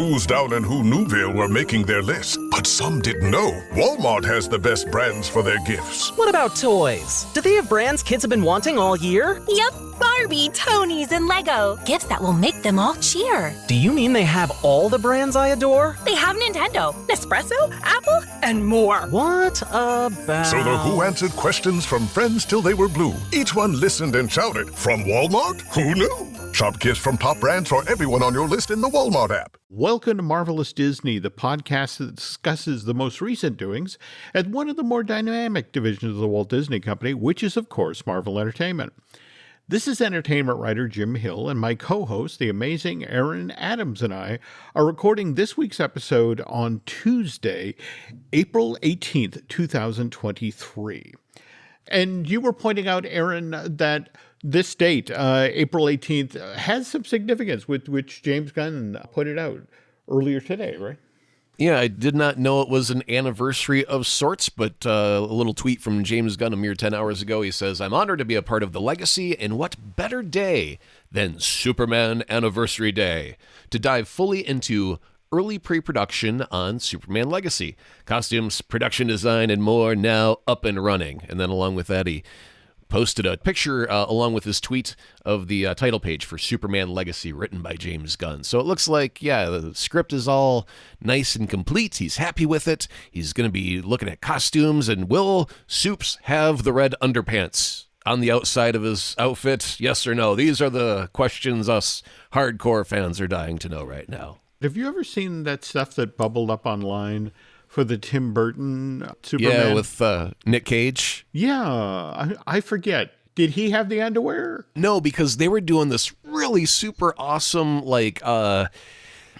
who's down in who Newville were making their list, but some didn't know Walmart has the best brands for their gifts. What about toys? Do they have brands kids have been wanting all year? Yep, Barbie, Tony's, and Lego. Gifts that will make them all cheer. Do you mean they have all the brands I adore? They have Nintendo, Nespresso, Apple, and more. What about... So the Who answered questions from friends till they were blue. Each one listened and shouted, from Walmart? Who knew? Shop gifts from top brands for everyone on your list in the Walmart app. Welcome to Marvelous Disney, the podcast that discusses the most recent doings at one of the more dynamic divisions of the Walt Disney Company, which is, of course, Marvel Entertainment. This is entertainment writer Jim Hill, and my co-host, the amazing Aaron Adams, and I are recording this week's episode on Tuesday, April 18th, 2023. And you were pointing out, Aaron, that this date, April 18th, has some significance, with which James Gunn put it out earlier today, right? Yeah, I did not know it was an anniversary of sorts, but a little tweet from James Gunn a mere 10 hours ago. He says, "I'm honored to be a part of the legacy, and what better day than Superman Anniversary Day to dive fully into early pre-production on Superman Legacy. Costumes, production design, and more now up and running." And then along with that, he posted a picture along with his tweet of the title page for Superman Legacy written by James Gunn. So it looks like, yeah, the script is all nice and complete. He's happy with it. He's going to be looking at costumes. And will Supes have the red underpants on the outside of his outfit? Yes or no? These are the questions us hardcore fans are dying to know right now. Have you ever seen that stuff that bubbled up online for the Tim Burton Superman? Yeah, with Nick Cage. Yeah, I forget. Did he have the underwear? No, because they were doing this really super awesome, like,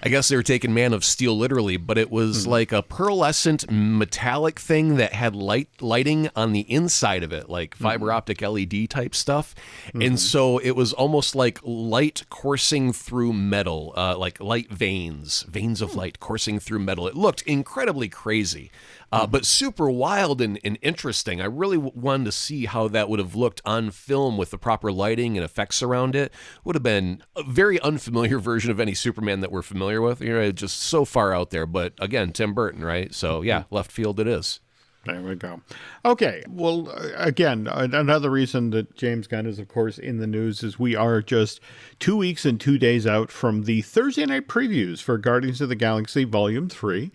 I guess they were taking Man of Steel literally, but it was like a pearlescent metallic thing that had lighting on the inside of it, like fiber optic LED type stuff. And so it was almost like light coursing through metal, like light veins of light coursing through metal. It looked incredibly crazy, but super wild and interesting. I really wanted to see how that would have looked on film with the proper lighting and effects around it. Would have been a very unfamiliar version of any Superman that we're familiar with, just so far out there. But again, Tim Burton, right? So yeah, left field it is. There we go. Okay, well, again, another reason that James Gunn is, of course, in the news is we are just 2 weeks and 2 days out from the Thursday night previews for Guardians of the Galaxy Volume 3.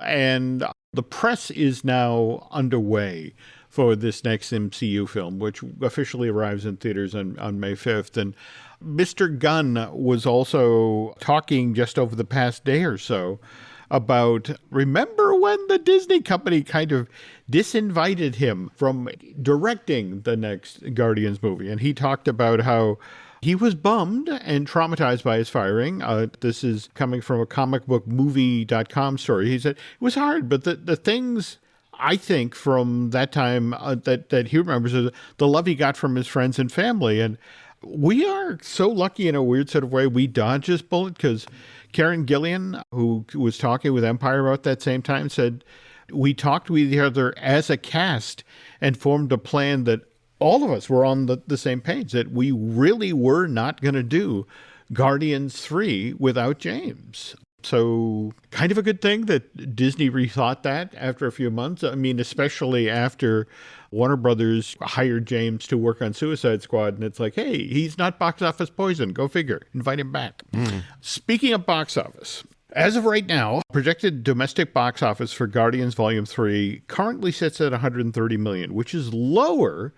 And the press is now underway for this next MCU film, which officially arrives in theaters on May 5th. And Mr. Gunn was also talking just over the past day or so about, remember when the Disney company kind of disinvited him from directing the next Guardians movie? And he talked about how he was bummed and traumatized by his firing. This is coming from a comicbookmovie.com story. He said, it was hard, but the things I think from that time that he remembers is the love he got from his friends and family. And we are so lucky in a weird sort of way we dodged this bullet, because Karen Gillian, who was talking with Empire about that same time, said, we talked with each other as a cast and formed a plan that all of us were on the same page, that we really were not going to do Guardians 3 without James. So kind of a good thing that Disney rethought that after a few months. I mean, especially after Warner Brothers hired James to work on Suicide Squad. And it's like, hey, he's not box office poison. Go figure. Invite him back. Speaking of box office, as of right now, projected domestic box office for Guardians Volume 3 currently sits at $130 million, which is lower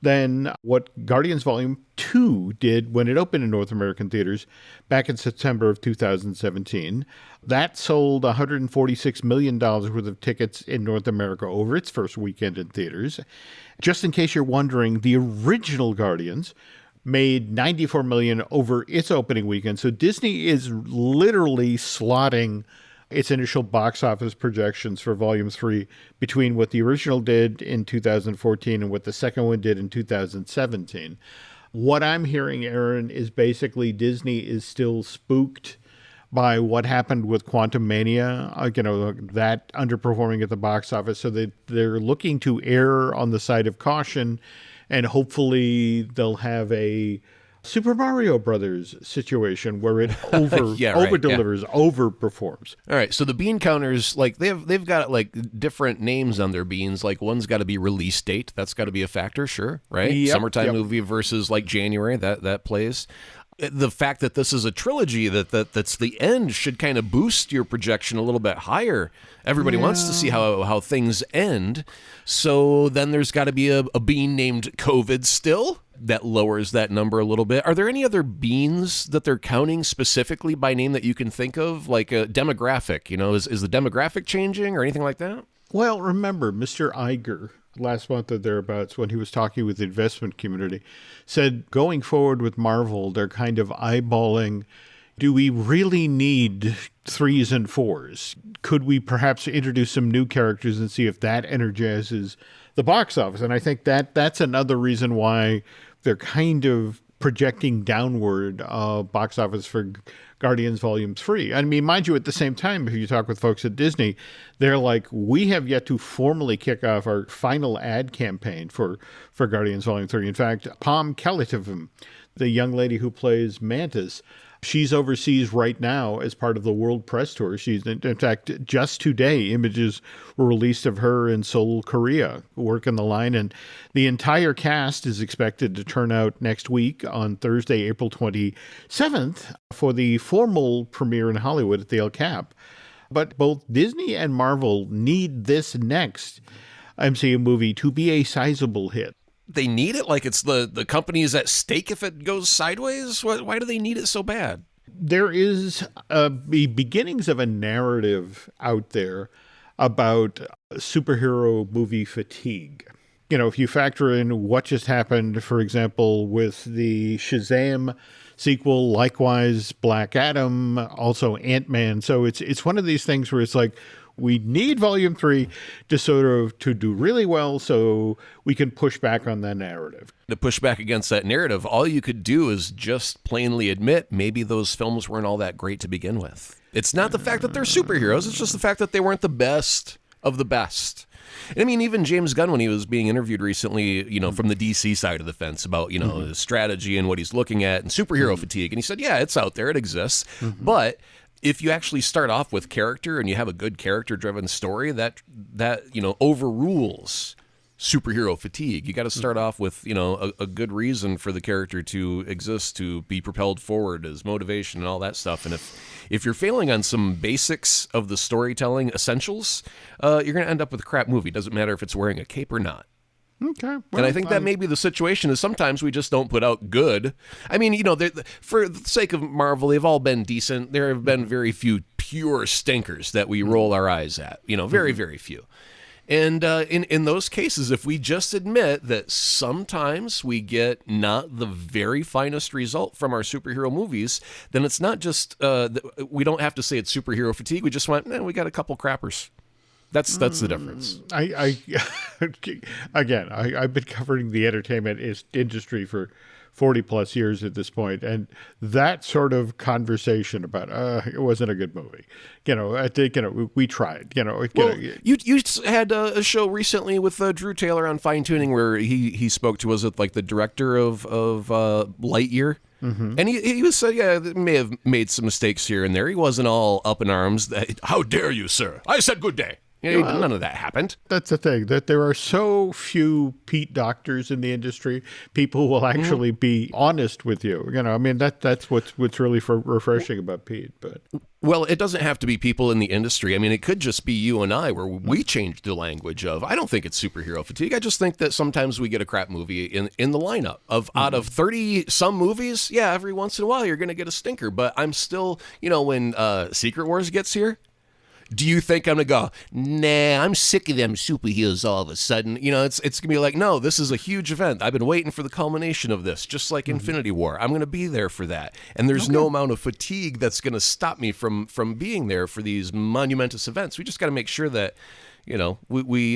than what Guardians Volume 2 did when it opened in North American theaters back in September of 2017. That sold $146 million worth of tickets in North America over its first weekend in theaters. Just in case you're wondering, the original Guardians made $94 million over its opening weekend. So Disney is literally slotting its initial box office projections for Volume 3 between what the original did in 2014 and what the second one did in 2017. What I'm hearing, Aaron, is basically Disney is still spooked by what happened with Quantum Mania, that underperforming at the box office. So they're looking to err on the side of caution, and hopefully they'll have a Super Mario Brothers situation where it over delivers, overperforms. All right, so the bean counters, like they've got like different names on their beans. Like one's got to be release date, that's got to be a factor, sure, right? Yep, Summertime movie versus like January, that plays. The fact that this is a trilogy that's the end should kind of boost your projection a little bit higher. Everybody wants to see how things end. So then there's got to be a bean named COVID still. That lowers that number a little bit. Are there any other beans that they're counting specifically by name that you can think of? Like a demographic, is the demographic changing or anything like that? Well, remember, Mr. Iger, last month or thereabouts, when he was talking with the investment community, said going forward with Marvel, they're kind of eyeballing, do we really need 3s and 4s? Could we perhaps introduce some new characters and see if that energizes the box office? And I think that's another reason why they're kind of projecting downward box office for Guardians Volume 3. I mean, mind you, at the same time, if you talk with folks at Disney, they're like, we have yet to formally kick off our final ad campaign for Guardians Volume 3. In fact, Pom Kalativam, the young lady who plays Mantis, she's overseas right now as part of the World Press Tour. She's, in fact, just today, images were released of her in Seoul, Korea, working the line. And the entire cast is expected to turn out next week on Thursday, April 27th, for the formal premiere in Hollywood at the El Cap. But both Disney and Marvel need this next MCU movie to be a sizable hit. They need it? Like it's the company is at stake if it goes sideways? Why do they need it so bad? There is the beginnings of a narrative out there about superhero movie fatigue. If you factor in what just happened, for example, with the Shazam sequel, likewise Black Adam, also Ant-Man. So it's one of these things where it's like, we need Volume 3 to do really well so we can push back on that narrative. To push back against that narrative, all you could do is just plainly admit maybe those films weren't all that great to begin with. It's not the fact that they're superheroes, it's just the fact that they weren't the best of the best. I mean, even James Gunn, when he was being interviewed recently, from the DC side of the fence about, his strategy and what he's looking at and superhero fatigue, and he said, yeah, it's out there, it exists, but if you actually start off with character and you have a good character-driven story, that overrules superhero fatigue. You got to start off with, a good reason for the character to exist, to be propelled forward as motivation and all that stuff. And if you're failing on some basics of the storytelling essentials, you're going to end up with a crap movie. Doesn't matter if it's wearing a cape or not. Okay. Well, and I think that may be the situation is sometimes we just don't put out good. I mean, for the sake of Marvel, they've all been decent. There have been very few pure stinkers that we roll our eyes at, very, very few. And in those cases, if we just admit that sometimes we get not the very finest result from our superhero movies, then it's not just, we don't have to say it's superhero fatigue. We just went, we got a couple crappers. That's the difference. I've been covering the entertainment industry for 40 plus years at this point, and that sort of conversation about it wasn't a good movie. I think we tried. You had a show recently with Drew Taylor on Fine Tuning where he spoke to us, like the director of Lightyear. Mm-hmm. And he was said, they may have made some mistakes here and there. He wasn't all up in arms. How dare you, sir? I said good day. None of that happened. That's the thing, that there are so few Pete doctors in the industry, people who will actually be honest with you. That's what's really refreshing about Pete. But well, it doesn't have to be people in the industry. I mean, it could just be you and I where we change the language of, I don't think it's superhero fatigue. I just think that sometimes we get a crap movie in the lineup. Out of 30-some movies, every once in a while you're going to get a stinker. But I'm still, when Secret Wars gets here, do you think I'm going to go, nah, I'm sick of them superheroes all of a sudden? It's going to be like, no, this is a huge event. I've been waiting for the culmination of this, just like Infinity War. I'm going to be there for that. And there's no amount of fatigue that's going to stop me from being there for these monumentous events. We just got to make sure that, we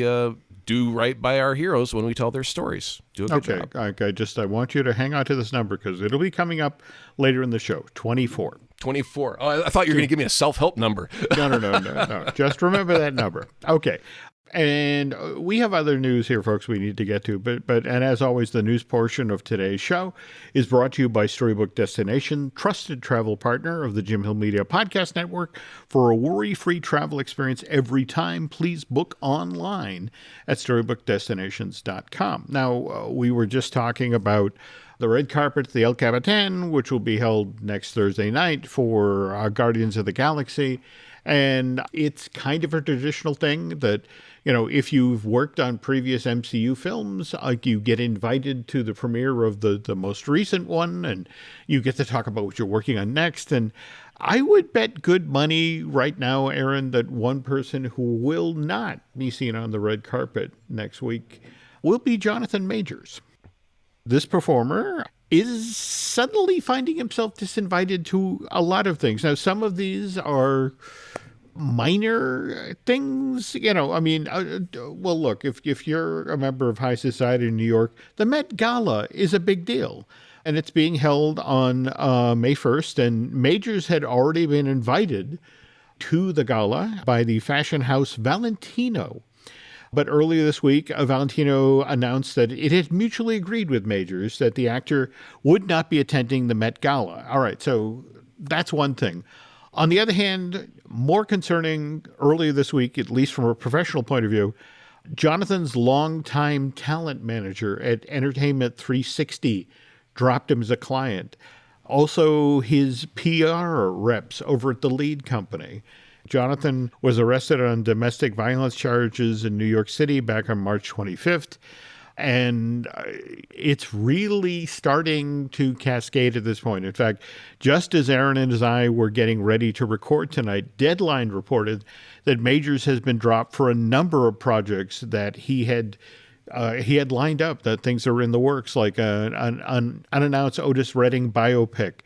do right by our heroes when we tell their stories. Do a good job. I want you to hang on to this number because it'll be coming up later in the show, 24. 24. Oh, I thought you were going to give me a self-help number. No. Just remember that number. Okay. And we have other news here, folks, we need to get to. But as always, the news portion of today's show is brought to you by Storybook Destination, trusted travel partner of the Jim Hill Media Podcast Network. For a worry-free travel experience every time, please book online at StorybookDestinations.com. Now, we were just talking about the red carpet, the El Capitan, which will be held next Thursday night for Guardians of the Galaxy. And it's kind of a traditional thing that, if you've worked on previous MCU films, you get invited to the premiere of the most recent one, and you get to talk about what you're working on next. And I would bet good money right now, Aaron, that one person who will not be seen on the red carpet next week will be Jonathan Majors. This performer is suddenly finding himself disinvited to a lot of things. Now, some of these are minor things, well, look, if you're a member of high society in New York, the Met Gala is a big deal. And it's being held on May 1st, and Majors had already been invited to the gala by the fashion house Valentino. But earlier this week, Valentino announced that it had mutually agreed with Majors that the actor would not be attending the Met Gala. All right, so that's one thing. On the other hand, more concerning, earlier this week, at least from a professional point of view, Jonathan's longtime talent manager at Entertainment 360 dropped him as a client. Also, his PR reps over at the lead company. Jonathan was arrested on domestic violence charges in New York City back on March 25th. And it's really starting to cascade at this point. In fact, just as Aaron and I were getting ready to record tonight, Deadline reported that Majors has been dropped for a number of projects that he had lined up, that things are in the works, like an unannounced Otis Redding biopic,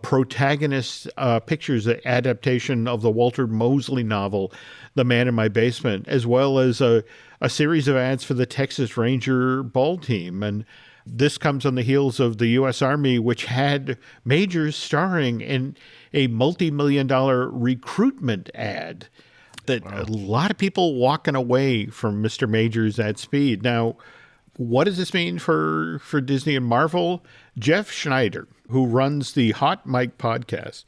Protagonist Pictures adaptation of the Walter Mosley novel, The Man in My Basement, as well as a series of ads for the Texas Ranger ball team. And this comes on the heels of the U.S. Army, which had Majors starring in a multi-million-dollar recruitment ad. That a lot of people walking away from Mr. Majors at speed. Now, what does this mean for Disney and Marvel? Jeff Schneider, who runs the Hot Mic podcast,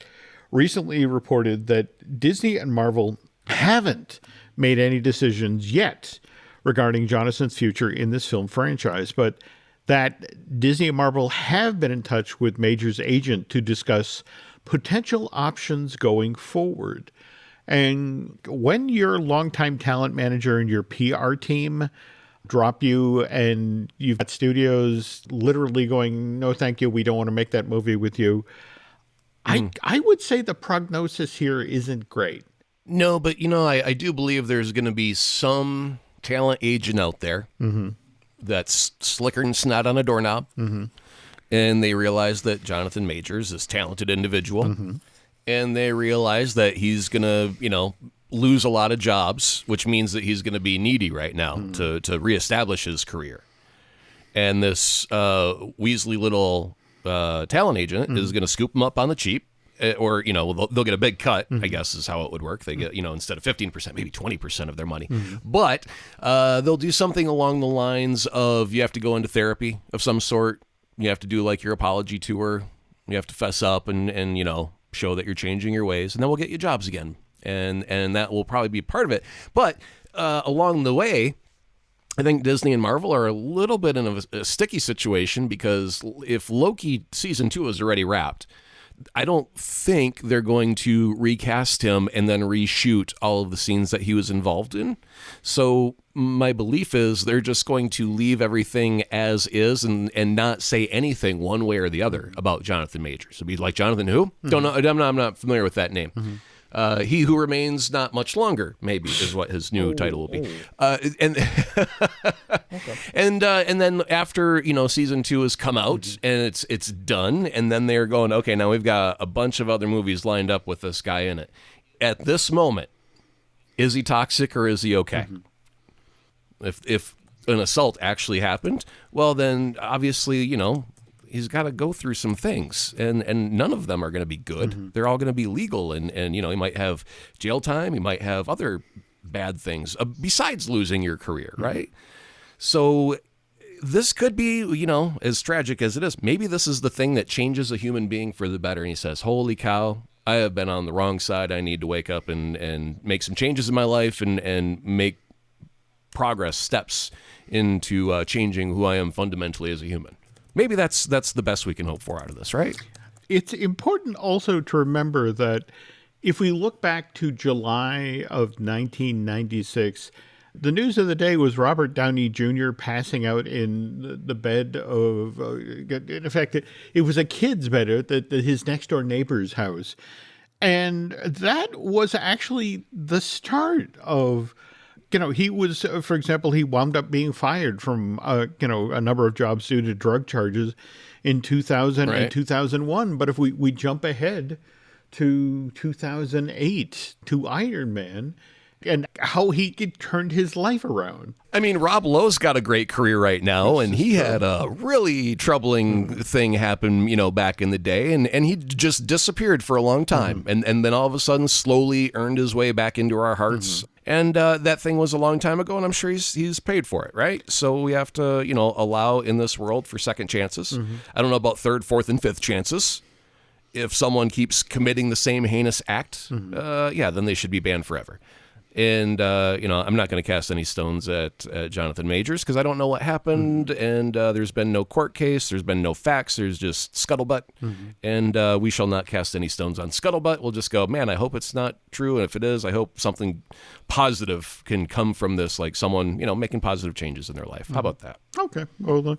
recently reported that Disney and Marvel haven't made any decisions yet regarding Jonathan's future in this film franchise, but that Disney and Marvel have been in touch with Major's agent to discuss potential options going forward. And when your longtime talent manager and your PR team drop you and you've got studios literally going, no, thank you, we don't want to make that movie with you, I would say the prognosis here isn't great. No, but I do believe there's going to be some talent agent out there that's slicker than snot on a doorknob, and they realize that Jonathan Majors is a talented individual, and they realize that he's going to, lose a lot of jobs, which means that he's going to be needy right now to reestablish his career. And this Weasley little talent agent is going to scoop him up on the cheap, or, they'll get a big cut, I guess is how it would work. They get, instead of 15%, maybe 20% of their money. But they'll do something along the lines of, you have to go into therapy of some sort. You have to do like your apology tour. You have to fess up and show that you're changing your ways, and then we'll get you jobs again. And that will probably be part of it. But along the way, I think Disney and Marvel are a little bit in a sticky situation, because if Loki season 2 is already wrapped, I don't think they're going to recast him and then reshoot all of the scenes that he was involved in. So my belief is they're just going to leave everything as is and not say anything one way or the other about Jonathan Majors. It'd be like, Jonathan who? Don't know. I'm not familiar with that name. He Who Remains Not Much Longer, maybe, is what his new title will be. And then after season 2 has come out and it's done, and then they're going, okay, now we've got a bunch of other movies lined up with this guy in it. At this moment, is he toxic or is he okay? If an assault actually happened, well then obviously he's got to go through some things, and none of them are going to be good. They're all going to be legal, and he might have jail time. He might have other bad things besides losing your career, right? So this could be, as tragic as it is, maybe this is the thing that changes a human being for the better. And he says, holy cow, I have been on the wrong side. I need to wake up and make some changes in my life and make progress, steps into changing who I am fundamentally as a human. Maybe that's the best we can hope for out of this, right? It's important also to remember that if we look back to July of 1996, the news of the day was Robert Downey Jr. passing out in the bed of, in fact, it was a kid's bed at his next door neighbor's house. And that was actually the start of, he was, for example, he wound up being fired from, a number of jobs due to drug charges in 2000 and 2001. But if we jump ahead to 2008, to Iron Man, and how he turned his life around. I mean, Rob Lowe's got a great career right now, and he had a really troubling thing happen, back in the day, and he just disappeared for a long time, and then all of a sudden slowly earned his way back into our hearts. And that thing was a long time ago, and I'm sure he's paid for it, right? So we have to, allow in this world for second chances. I don't know about third, fourth, and fifth chances. If someone keeps committing the same heinous act, then they should be banned forever. And, I'm not going to cast any stones at Jonathan Majors because I don't know what happened. And there's been no court case. There's been no facts. There's just scuttlebutt. And we shall not cast any stones on scuttlebutt. We'll just go, man, I hope it's not true. And if it is, I hope something positive can come from this, like someone, making positive changes in their life. How about that? Okay. Well,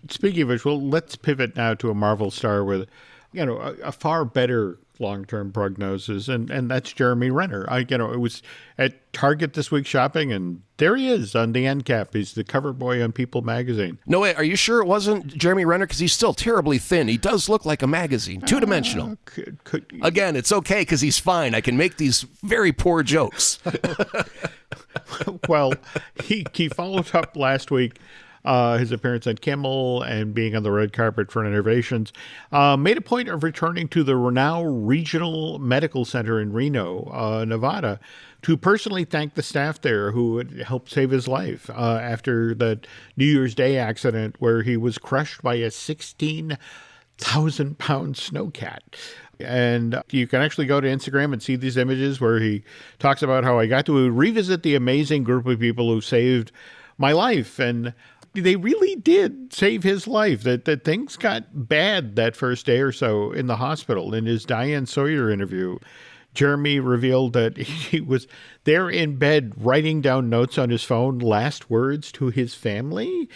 speaking of which, let's pivot now to a Marvel star with, a far better long-term prognosis, and that's Jeremy Renner. It was at Target this week shopping, and there he is on the end cap. He's the cover boy on People magazine. No way. Are you sure it wasn't Jeremy Renner? Because he's still terribly thin. He does look like a magazine. Two-dimensional. Again, it's okay because he's fine. I can make these very poor jokes. Well, he followed up last week. His appearance on Kimmel and being on the red carpet for Innovations, made a point of returning to the Renau Regional Medical Center in Reno, Nevada, to personally thank the staff there who had helped save his life after that New Year's Day accident where he was crushed by a 16,000-pound snowcat. And you can actually go to Instagram and see these images where he talks about how I got to revisit the amazing group of people who saved my life. And they really did save his life. That things got bad that first day or so in the hospital. In his Diane Sawyer interview, Jeremy revealed that he was there in bed writing down notes on his phone, last words to his family,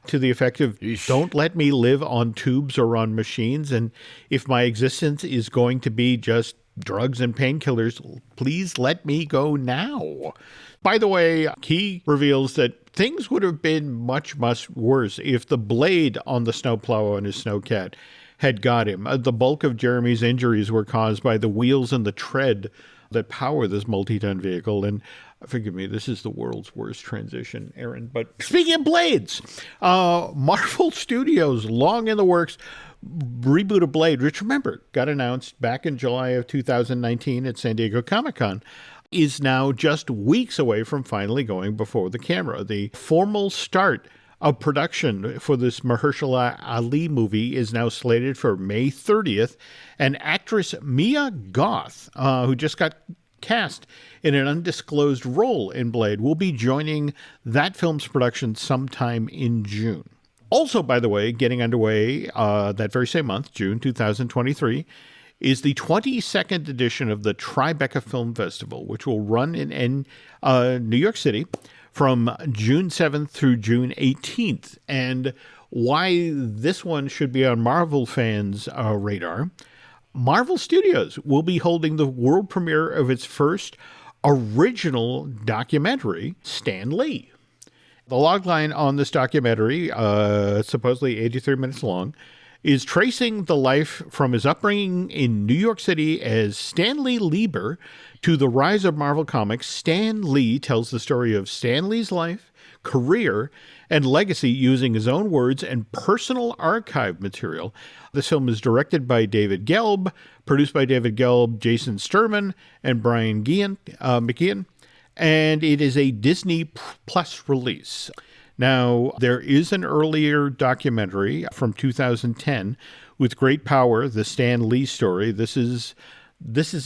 to the effect of, don't let me live on tubes or on machines. And if my existence is going to be just drugs and painkillers, please let me go now. By the way, he reveals that things would have been much, much worse if the blade on the snowplow on his snowcat had got him. The bulk of Jeremy's injuries were caused by the wheels and the tread that power this multi-ton vehicle. And forgive me, this is the world's worst transition, Aaron. But speaking of blades, Marvel Studios, long in the works, reboot of Blade, which, remember, got announced back in July of 2019 at San Diego Comic-Con, is now just weeks away from finally going before the camera. The formal start of production for this Mahershala Ali movie is now slated for May 30th, and actress Mia Goth, who just got cast in an undisclosed role in Blade, will be joining that film's production sometime in June. Also, by the way, getting underway that very same month, June 2023, is the 22nd edition of the Tribeca Film Festival, which will run in New York City from June 7th through June 18th. And why this one should be on Marvel fans' radar, Marvel Studios will be holding the world premiere of its first original documentary, Stan Lee. The logline on this documentary, supposedly 83 minutes long, is tracing the life from his upbringing in New York City as Stanley Lieber to the rise of Marvel Comics. Stan Lee tells the story of Stan Lee's life, career, and legacy using his own words and personal archive material. This film is directed by David Gelb, produced by David Gelb, Jason Sturman, and Brian McKeon. and it is a Disney Plus release. Now, there is an earlier documentary from 2010 with Great Power, the Stan Lee story. This is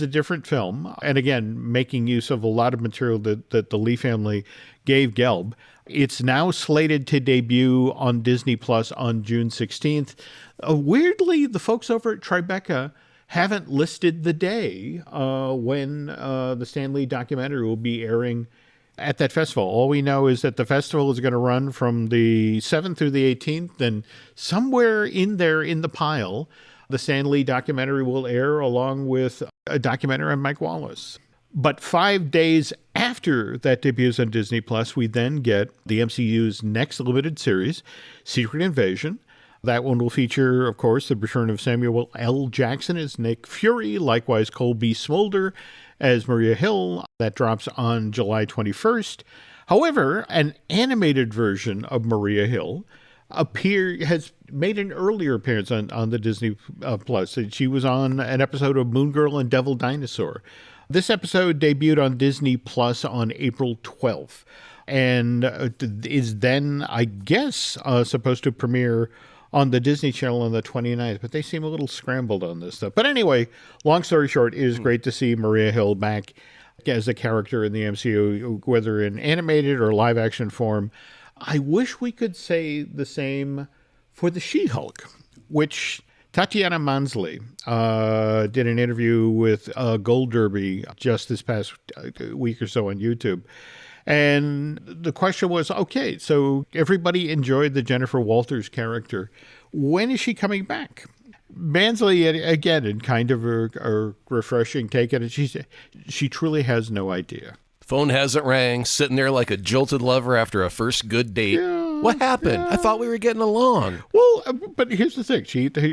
a different film, and again, making use of a lot of material that the Lee family gave Gelb. It's now slated to debut on Disney Plus on June 16th. Weirdly, the folks over at Tribeca haven't listed the day when the Stan Lee documentary will be airing at that festival. All we know is that the festival is going to run from the 7th through the 18th, and somewhere in there in the pile, the Stan Lee documentary will air along with a documentary on Mike Wallace. But 5 days after that debuts on Disney Plus, we then get the MCU's next limited series, Secret Invasion. That one will feature, of course, the return of Samuel L. Jackson as Nick Fury, likewise Colby Smolder as Maria Hill. That drops on July 21st. However, an animated version of Maria Hill has made an earlier appearance on the Disney Plus. She was on an episode of Moon Girl and Devil Dinosaur. This episode debuted on Disney Plus on April 12th and is then, I guess, supposed to premiere on the Disney Channel on the 29th, but they seem a little scrambled on this stuff. But anyway, long story short, it is great to see Maria Hill back as a character in the MCU, whether in animated or live action form. I wish we could say the same for the She-Hulk, which Tatiana Mansley did an interview with Gold Derby just this past week or so on YouTube. And the question was, okay, so everybody enjoyed the Jennifer Walters character. When is she coming back? Mansley, again, in kind of a refreshing take on it, she truly has no idea. Phone hasn't rang, sitting there like a jilted lover after a first good date. Yeah, what happened? yeah. I thought we were getting along. Well, but here's the thing.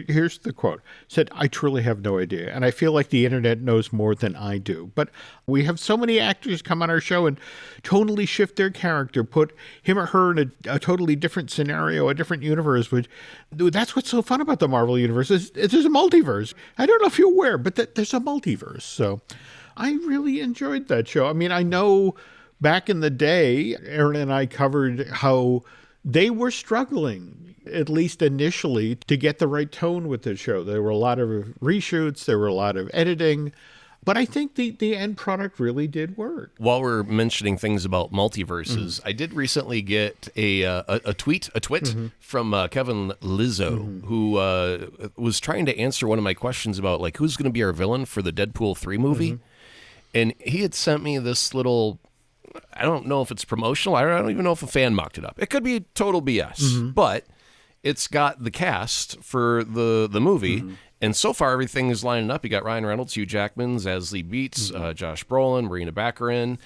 Here's the quote. Said, I truly have no idea. And I feel like the internet knows more than I do. But we have so many actors come on our show and totally shift their character, put him or her in a totally different scenario, a different universe. Which that's what's so fun about the Marvel Universe. There's a multiverse. I don't know if you're aware, but there's a multiverse. So I really enjoyed that show. I mean, I know back in the day, Aaron and I covered how they were struggling, at least initially, to get the right tone with the show. There were a lot of reshoots, there were a lot of editing, but I think the end product really did work. While we're mentioning things about multiverses, I did recently get a twit from Kevin Lizzo, who was trying to answer one of my questions about like who's going to be our villain for the Deadpool 3 movie. And he had sent me this little, I don't know if it's promotional. I don't even know if a fan mocked it up. It could be total BS, but it's got the cast for the movie. And so far, everything is lining up. You got Ryan Reynolds, Hugh Jackman, Zazie Beetz, Josh Brolin, Marina Baccarin,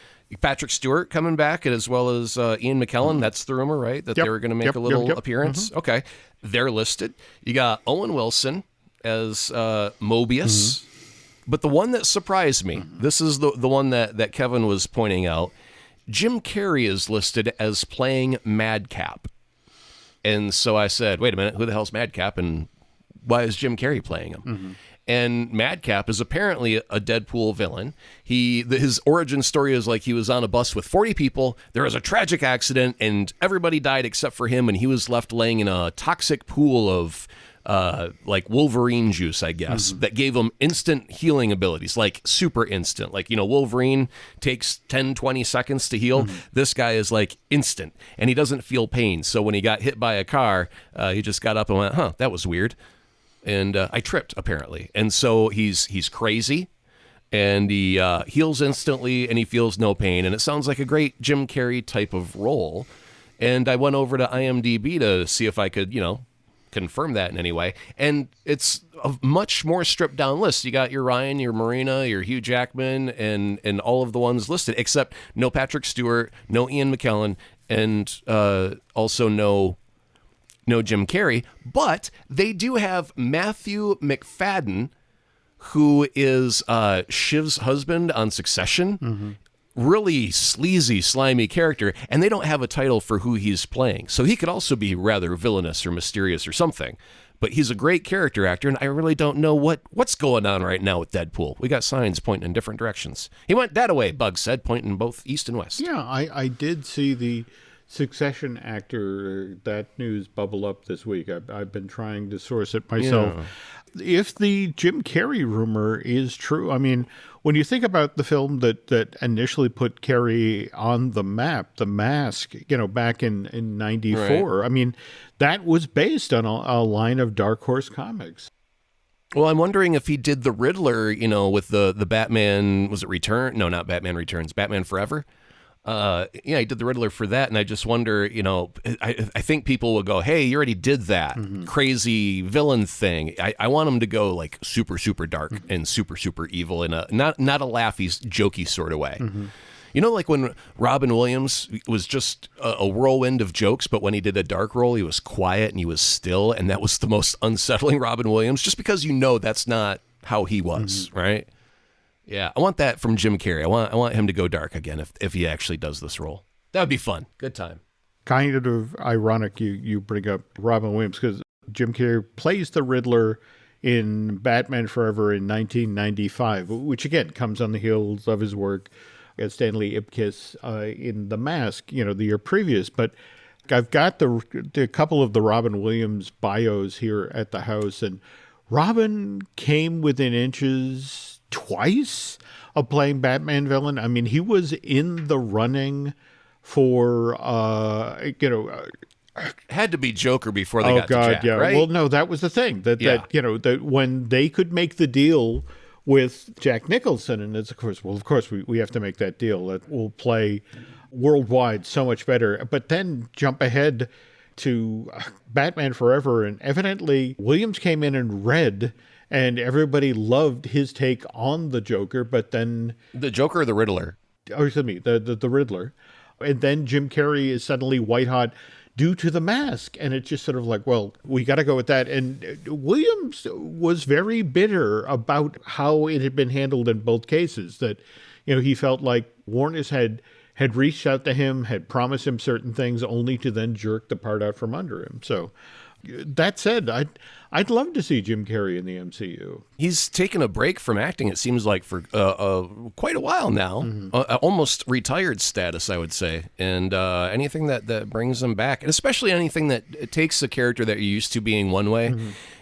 Patrick Stewart coming back, as well as Ian McKellen. That's the rumor, right? That they were going to make a little appearance. Okay. They're listed. You got Owen Wilson as Mobius. But the one that surprised me, this is the one that Kevin was pointing out, Jim Carrey is listed as playing Madcap. And so I said, wait a minute, who the hell's Madcap and why is Jim Carrey playing him? And Madcap is apparently a Deadpool villain. His origin story is like he was on a bus with 40 people, there was a tragic accident, and everybody died except for him, and he was left laying in a toxic pool of like Wolverine juice, I guess, that gave him instant healing abilities, like super instant. Like, Wolverine takes 10, 20 seconds to heal. This guy is like instant, and he doesn't feel pain. So when he got hit by a car, he just got up and went, that was weird. And I tripped, apparently. And so he's crazy, and he heals instantly, and he feels no pain. And it sounds like a great Jim Carrey type of role. And I went over to IMDb to see if I could, confirm that in any way, and it's a much more stripped down list. You got your Ryan, your Marina, your Hugh Jackman, and all of the ones listed, except no Patrick Stewart, no Ian McKellen, and also no Jim Carrey. But they do have Matthew McFadden, who is Shiv's husband on Succession. Really sleazy, slimy character, and they don't have a title for who he's playing. So he could also be rather villainous or mysterious or something. But he's a great character actor, and I really don't know what's going on right now with Deadpool. We got signs pointing in different directions. He went that way, Bug said, pointing both east and west. Yeah, I did see the Succession actor, that news bubble up this week. I've been trying to source it myself. Yeah. If the Jim Carrey rumor is true, I mean, when you think about the film that initially put Carrey on the map, The Mask, back in 94, right. I mean, that was based on a line of Dark Horse comics. Well, I'm wondering if he did the Riddler, with the Batman, was it Return? No, not Batman Returns, Batman Forever. He did the Riddler for that, and I just wonder, I think people will go, hey, you already did that crazy villain thing. I want him to go like super, super dark and super, super evil in a not a laughy, jokey sort of way. Like when Robin Williams was just a whirlwind of jokes, but when he did a dark role, he was quiet and he was still, and that was the most unsettling Robin Williams, just because that's not how he was, right? Yeah, I want that from Jim Carrey. I want him to go dark again if he actually does this role. That would be fun. Good time. Kind of ironic you bring up Robin Williams, because Jim Carrey plays the Riddler in Batman Forever in 1995, which again comes on the heels of his work as Stanley Ipkiss in The Mask, the year previous. But I've got the couple of the Robin Williams bios here at the house, and Robin came within inches twice of playing Batman villain. I mean, he was in the running for, had to be Joker before they got to Jack, right? Well, no, that was the thing that when they could make the deal with Jack Nicholson, and it's of course we have to make that deal that will play worldwide so much better. But then jump ahead to Batman Forever, and evidently Williams came in and read. And everybody loved his take on the Joker, but then... The Joker or the Riddler? Oh, excuse me, the Riddler. And then Jim Carrey is suddenly white hot due to The Mask. And it's just sort of like, well, we got to go with that. And Williams was very bitter about how it had been handled in both cases. That, he felt like Warner's had reached out to him, had promised him certain things, only to then jerk the part out from under him. So... That said, I'd love to see Jim Carrey in the MCU. He's taken a break from acting, it seems like, for quite a while now. Almost retired status, I would say. And anything that brings him back, and especially anything that takes a character that you're used to being one way,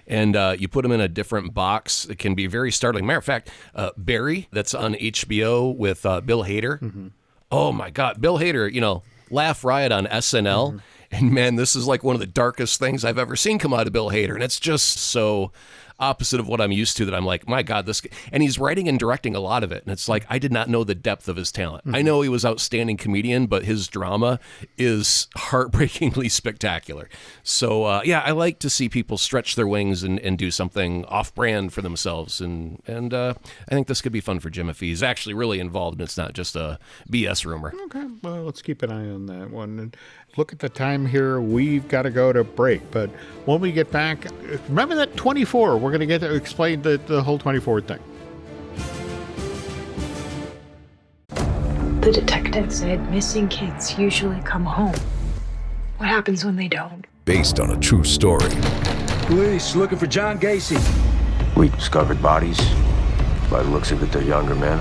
and you put him in a different box, it can be very startling. Matter of fact, Barry, that's on HBO with Bill Hader. Oh, my God. Bill Hader, laugh riot on SNL. And man, this is like one of the darkest things I've ever seen come out of Bill Hader. And it's just so opposite of what I'm used to that I'm like, my God, this... And he's writing and directing a lot of it. And it's like, I did not know the depth of his talent. I know he was outstanding comedian, but his drama is heartbreakingly spectacular. So I like to see people stretch their wings and do something off-brand for themselves. And I think this could be fun for Jim if he's actually really involved and it's not just a BS rumor. Okay, well, let's keep an eye on that one. And look at the time here. We've got to go to break. But when we get back, remember that 24. We're going to get to explain the whole 24 thing. The detective said missing kids usually come home. What happens when they don't? Based on a true story. Police looking for John Gacy. We discovered bodies. By the looks of it, they're younger men.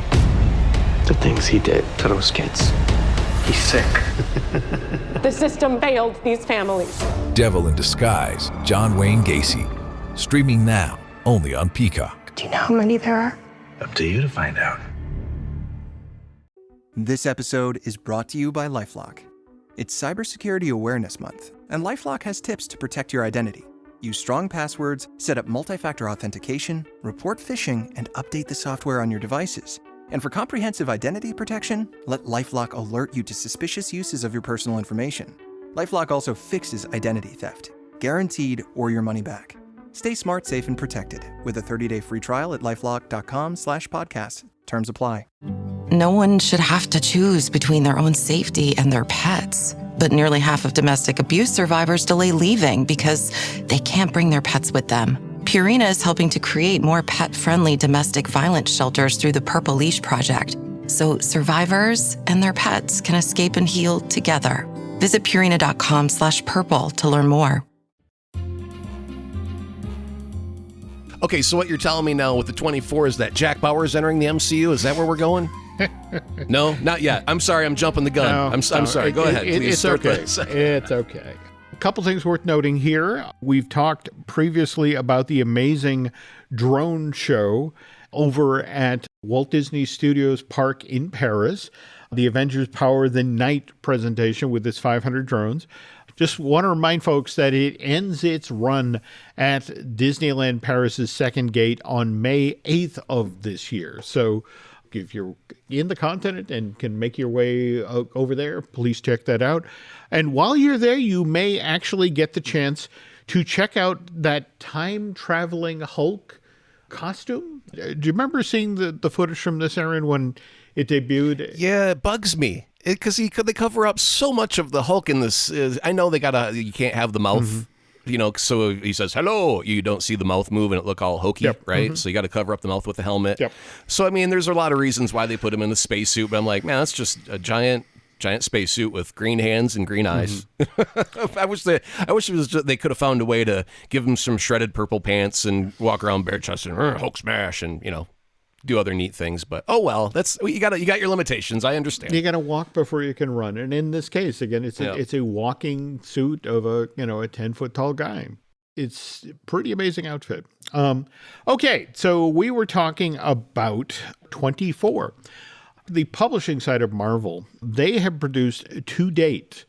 The things he did to those kids. He's sick. The system failed these families. Devil in Disguise, John Wayne Gacy. Streaming now, only on Peacock. Do you know how many there are? Up to you to find out. This episode is brought to you by LifeLock. It's Cybersecurity Awareness Month, and LifeLock has tips to protect your identity. Use strong passwords, set up multi-factor authentication, report phishing, and update the software on your devices. And for comprehensive identity protection, let LifeLock alert you to suspicious uses of your personal information. LifeLock also fixes identity theft, guaranteed or your money back. Stay smart, safe, and protected with a 30-day free trial at LifeLock.com/podcast. Terms apply. No one should have to choose between their own safety and their pets. But nearly half of domestic abuse survivors delay leaving because they can't bring their pets with them. Purina is helping to create more pet-friendly domestic violence shelters through the Purple Leash Project, so survivors and their pets can escape and heal together. Visit Purina.com/purple to learn more. Okay, so what you're telling me now with the 24 is that Jack Bauer's entering the MCU? Is that where we're going? No, not yet. I'm sorry, I'm jumping the gun. No, I'm sorry. Go ahead. Please it's okay. It's okay. A couple things worth noting here. We've talked previously about the amazing drone show over at Walt Disney Studios Park in Paris, the Avengers Power the Night presentation with its 500 drones. Just want to remind folks that it ends its run at Disneyland Paris's second gate on May 8th of this year. So if you're in the continent and can make your way over there, please check that out. And while you're there, you may actually get the chance to check out that time-traveling Hulk costume. Do you remember seeing the footage from this, Aaron, when it debuted? Yeah, it bugs me. Because they cover up so much of the Hulk in this. I know you can't have the mouth, so he says, hello. You don't see the mouth move and it look all hokey, right? So you got to cover up the mouth with the helmet. Yep. So, I mean, there's a lot of reasons why they put him in the spacesuit, but I'm like, man, that's just a giant spacesuit with green hands and green eyes. I wish it was they could have found a way to give him some shredded purple pants and walk around bare chested and Hulk smash and, do other neat things, but oh well. You got your limitations. I understand. You got to walk before you can run, and in this case, again, it's a walking suit of a 10-foot tall guy. It's a pretty amazing outfit. Okay, so we were talking about 24, the publishing side of Marvel. They have produced to date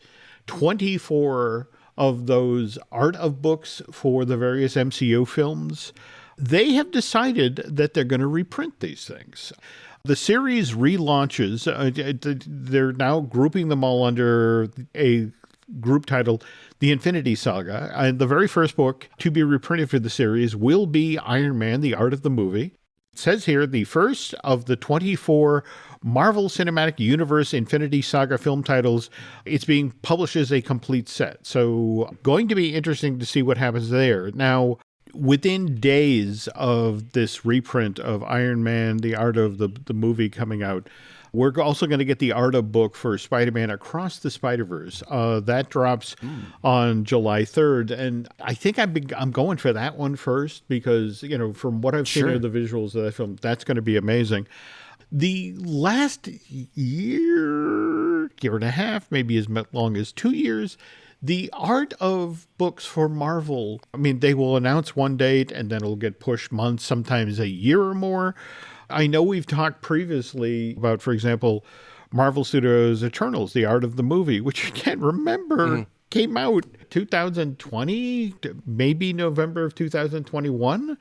24 of those art of books for the various MCU films. They have decided that they're going to reprint these things. The series relaunches. They're now grouping them all under a group titled The Infinity Saga. And the very first book to be reprinted for the series will be Iron Man, The Art of the Movie. It says here, the first of the 24 Marvel Cinematic Universe Infinity Saga film titles. It's being published as a complete set. So going to be interesting to see what happens there. Now, within days of this reprint of Iron Man, The Art of the Movie coming out, we're also going to get the art of book for Spider-Man Across the Spider-Verse. That drops on July 3rd. And I think I'm going for that one first because, from what I've seen of the visuals of that film, that's going to be amazing. The last year and a half, maybe as long as 2 years, the art of books for Marvel, they will announce one date and then it'll get pushed months, sometimes a year or more. I know we've talked previously about, for example, Marvel Studios' Eternals, The Art of the Movie, which I can't remember, came out 2020, maybe November of 2021.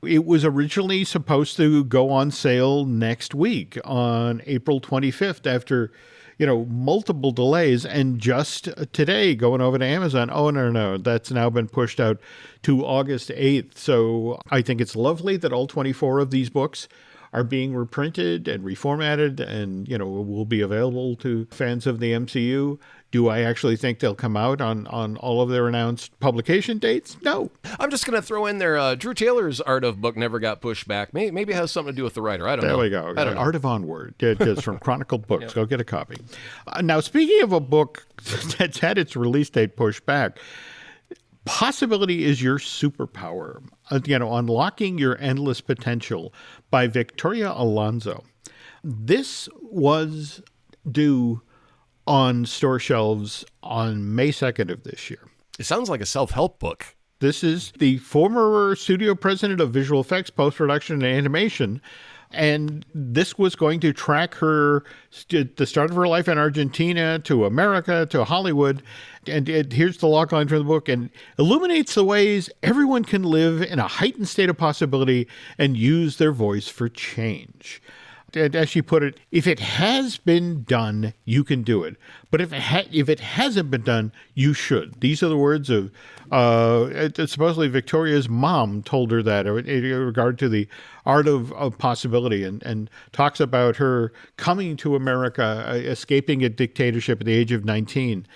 It was originally supposed to go on sale next week on April 25th after multiple delays, and just today going over to Amazon, no, that's now been pushed out to August 8th. So I think it's lovely that all 24 of these books are being reprinted and reformatted and, will be available to fans of the MCU. Do I actually think they'll come out on all of their announced publication dates? No. I'm just going to throw in there, Drew Taylor's art of book never got pushed back. Maybe it has something to do with the writer. I don't know. There we go. I don't know. Art of Onward. It's from Chronicle Books. Yep. Go get a copy. Now, speaking of a book that's had its release date pushed back, Possibility is Your Superpower. Unlocking Your Endless Potential by Victoria Alonso. This was due on store shelves on May 2nd of this year. It sounds like a self-help book. This is the former studio president of visual effects, post-production, and animation. And this was going to track her, the start of her life in Argentina, to America, to Hollywood. And here's the logline from the book, and illuminates the ways everyone can live in a heightened state of possibility and use their voice for change. As she put it, if it has been done, you can do it. But if it hasn't been done, you should. These are the words of supposedly Victoria's mom told her that in regard to the art of possibility, and talks about her coming to America, escaping a dictatorship at the age of 19.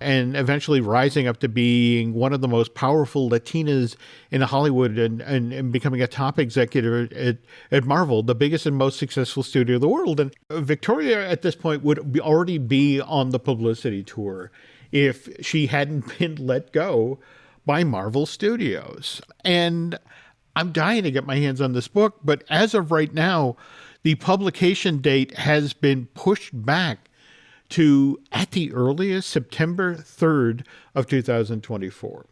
And eventually rising up to being one of the most powerful Latinas in Hollywood and becoming a top executive at Marvel, the biggest and most successful studio in the world. And Victoria at this point would already be on the publicity tour if she hadn't been let go by Marvel Studios. And I'm dying to get my hands on this book, but as of right now, the publication date has been pushed back to, at the earliest, September 3rd of 2024.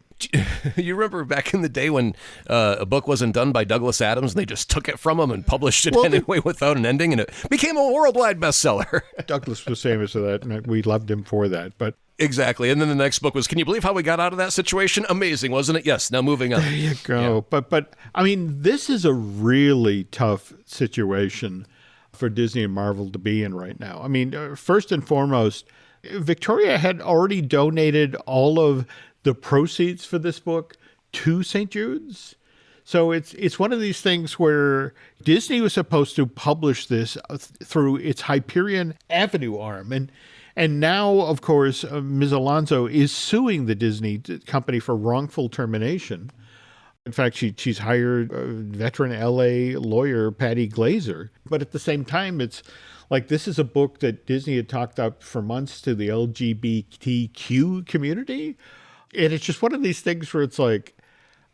You remember back in the day when a book wasn't done by Douglas Adams and they just took it from him and published it anyway without an ending, and it became a worldwide bestseller. Douglas was famous for that, and we loved him for that. But exactly. And then the next book was, can you believe how we got out of that situation? Amazing, wasn't it? Yes. Now moving on. There you go. Yeah. But I mean, this is a really tough situation for Disney and Marvel to be in right now. I mean, first and foremost, Victoria had already donated all of the proceeds for this book to St. Jude's. So it's one of these things where Disney was supposed to publish this through its Hyperion Avenue arm. And now, of course, Ms. Alonso is suing the Disney company for wrongful termination. In fact, she's hired veteran LA lawyer Patty Glazer. But at the same time, it's like this is a book that Disney had talked up for months to the LGBTQ community. And it's just one of these things where it's like,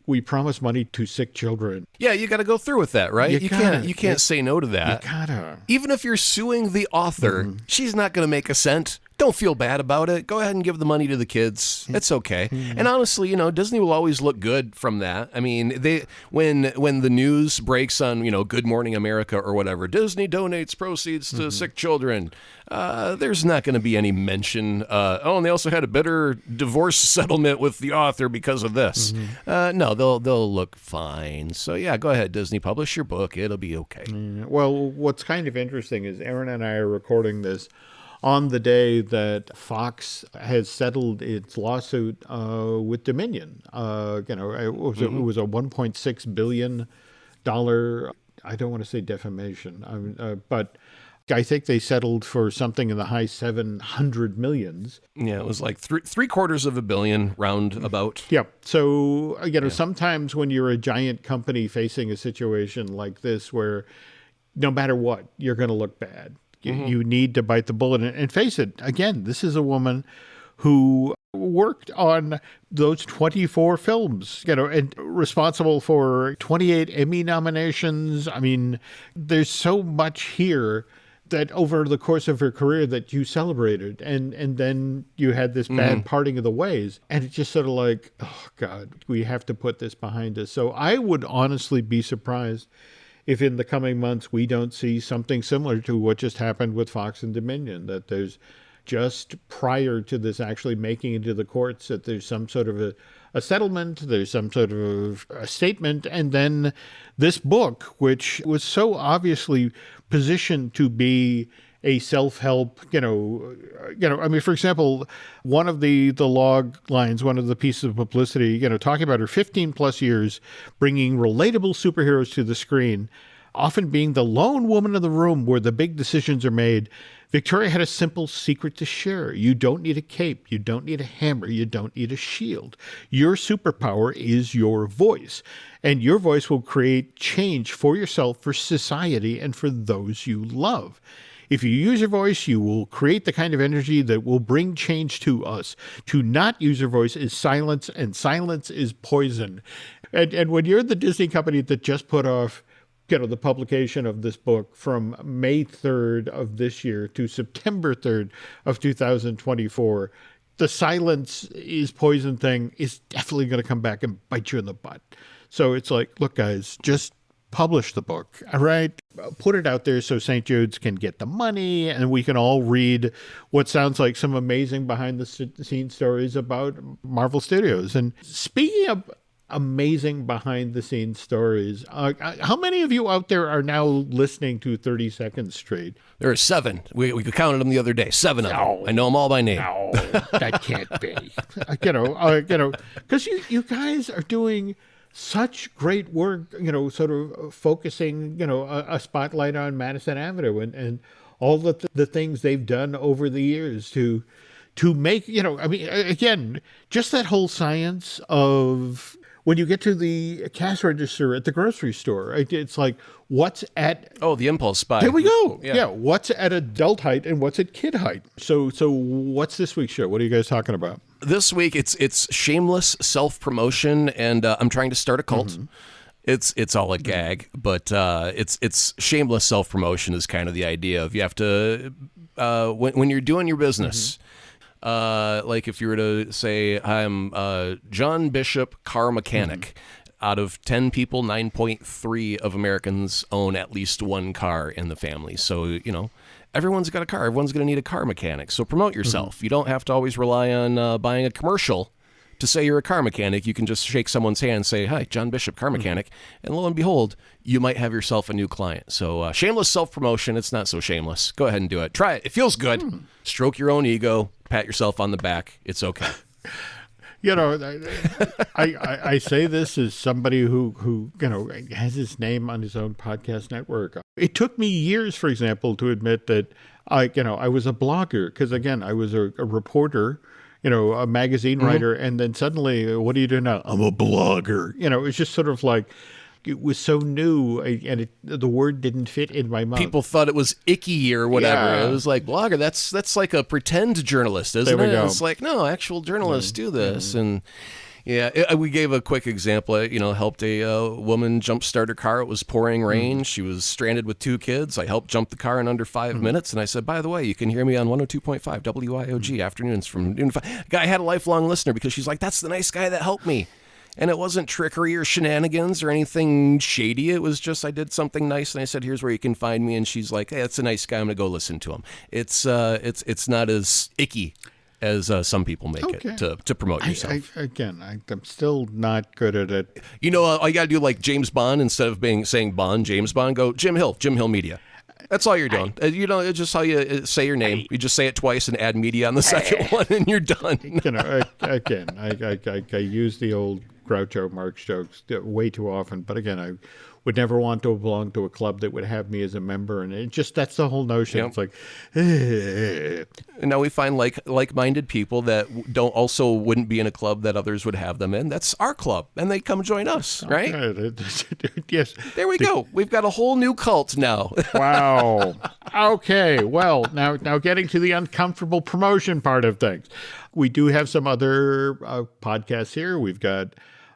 we promise money to sick children. Yeah, you got to go through with that, right? You can't say no to that. You gotta. Even if you're suing the author, she's not going to make a cent. Don't feel bad about it. Go ahead and give the money to the kids. It's okay. And honestly, Disney will always look good from that. I mean, when the news breaks on, Good Morning America or whatever, Disney donates proceeds to sick children, there's not going to be any mention. And they also had a bitter divorce settlement with the author because of this. No, they'll look fine. So yeah, go ahead, Disney, publish your book. It'll be okay. Well, what's kind of interesting is Aaron and I are recording this on the day that Fox has settled its lawsuit with Dominion. It was a $1.6 billion, I don't want to say defamation, but I think they settled for something in the high 700 millions. Yeah, it was like $750 million roundabout. Yeah. So, sometimes when you're a giant company facing a situation like this where no matter what, you're going to look bad. You need to bite the bullet and face it. Again, this is a woman who worked on those 24 films, and responsible for 28 Emmy nominations. I mean, there's so much here that over the course of her career that you celebrated. And then you had this bad parting of the ways. And it's just sort of like, oh, God, we have to put this behind us. So I would honestly be surprised if in the coming months we don't see something similar to what just happened with Fox and Dominion, that there's just prior to this actually making it to the courts, that there's some sort of a settlement, there's some sort of a statement, and then this book, which was so obviously positioned to be a self-help, I mean, for example, one of the log lines, one of the pieces of publicity, talking about her 15 plus years bringing relatable superheroes to the screen, often being the lone woman in the room where the big decisions are made. Victoria had a simple secret to share. You don't need a cape. You don't need a hammer. You don't need a shield. Your superpower is your voice, and your voice will create change for yourself, for society, and for those you love. If you use your voice, you will create the kind of energy that will bring change to us. To not use your voice is silence, and silence is poison. And when you're the Disney company that just put off, the publication of this book from May 3rd of this year to September 3rd of 2024, the silence is poison thing is definitely going to come back and bite you in the butt. So it's like, look, guys, just publish the book, all right? Put it out there so St. Jude's can get the money and we can all read what sounds like some amazing behind-the-scenes stories about Marvel Studios. And speaking of amazing behind-the-scenes stories, how many of you out there are now listening to 30 Seconds Straight? There are 7. We counted them the other day. 7 of them. I know them all by name. No, that can't be. Because you guys are doing such great work, sort of focusing, a spotlight on Madison Avenue and all the things they've done over the years to make, again, just that whole science of when you get to the cash register at the grocery store, it's like, what's at... Oh, the impulse buy. There we go. Yeah. What's at adult height and what's at kid height. So what's this week's show? What are you guys talking about? This week, it's shameless self-promotion, and I'm trying to start a cult. It's all a gag, but it's shameless self-promotion is kind of the idea of you have to when you're doing your business. Like if you were to say, I'm John Bishop, car mechanic. Out of 10 people, 9.3 of Americans own at least one car in the family. So, everyone's got a car. Everyone's going to need a car mechanic. So promote yourself. You don't have to always rely on buying a commercial to say you're a car mechanic. You can just shake someone's hand and say, hi, John Bishop, car mechanic. And lo and behold, you might have yourself a new client. So shameless self-promotion. It's not so shameless. Go ahead and do it. Try it. It feels good. Stroke your own ego. Pat yourself on the back. It's okay. I say this as somebody who has his name on his own podcast network. It took me years, for example, to admit that I was a blogger because, again, I was a reporter, a magazine writer, and then suddenly, what do you do now? I'm a blogger. It's just sort of like, it was so new, and the word didn't fit in my mouth. People thought it was icky or whatever. Yeah. It was like, blogger, that's like a pretend journalist, isn't it? It's like, no, actual journalists do this. And we gave a quick example. Helped a woman jumpstart her car. It was pouring rain. She was stranded with 2 kids. I helped jump the car in under 5 minutes. And I said, by the way, you can hear me on 102.5 WIOG afternoons from noon to 5. Guy had a lifelong listener because she's like, that's the nice guy that helped me. And it wasn't trickery or shenanigans or anything shady. It was just I did something nice, and I said, "Here's where you can find me." And she's like, "Hey, that's a nice guy. I'm gonna go listen to him." It's not as icky as some people make it to promote yourself. I'm still not good at it. All you gotta do, like James Bond, instead of saying Bond, James Bond, go Jim Hill Media. That's all you're doing. It's just how you say your name. You just say it twice and add media on the second one, and you're done. I use the old Groucho Marx jokes way too often, but again, I would never want to belong to a club that would have me as a member, and that's the whole notion. Yep. It's like, and now we find like-minded people that wouldn't be in a club that others would have them in. That's our club, and they come join us, right? Yes. There we go. We've got a whole new cult now. Wow. Okay. Well, now getting to the uncomfortable promotion part of things, we do have some other podcasts here. We've got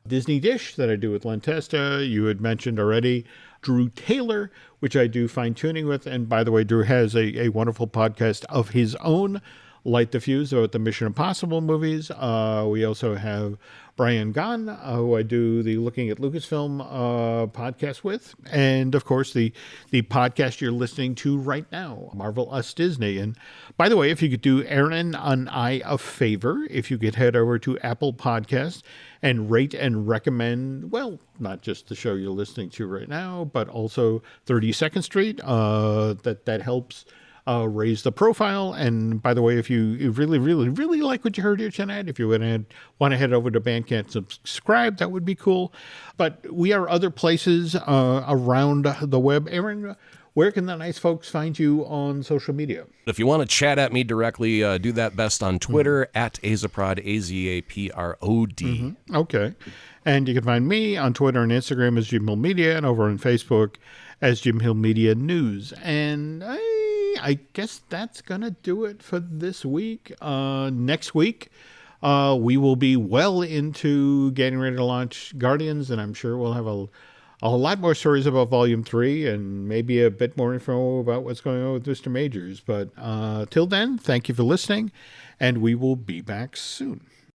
Disney Dish that I do with Len Testa. You had mentioned already Drew Taylor, which I do fine-tuning with. And by the way, Drew has a wonderful podcast of his own, Light the Fuse, about the Mission Impossible movies. We also have Brian Gunn, who I do the Looking at Lucasfilm podcast with. And, of course, the podcast you're listening to right now, Marvel Us Disney. And, by the way, if you could do Aaron and I a favor, if you could head over to Apple Podcasts and rate and recommend, well, not just the show you're listening to right now, but also 32nd Street. That helps raise the profile. And by the way, if you really, really, really like what you heard here tonight, if you want to head over to Bandcamp and subscribe, that would be cool. But we are other places around the web. Aaron, where can the nice folks find you on social media? If you want to chat at me directly, do that best on Twitter at Azaprod, AZAPROD. Okay. And you can find me on Twitter and Instagram as Jim Hill Media, and over on Facebook as Jim Hill Media News. And I guess that's going to do it for this week. Next week, we will be well into getting ready to launch Guardians, and I'm sure we'll have a lot more stories about Volume 3 and maybe a bit more info about what's going on with Mr. Majors. But till then, thank you for listening, and we will be back soon.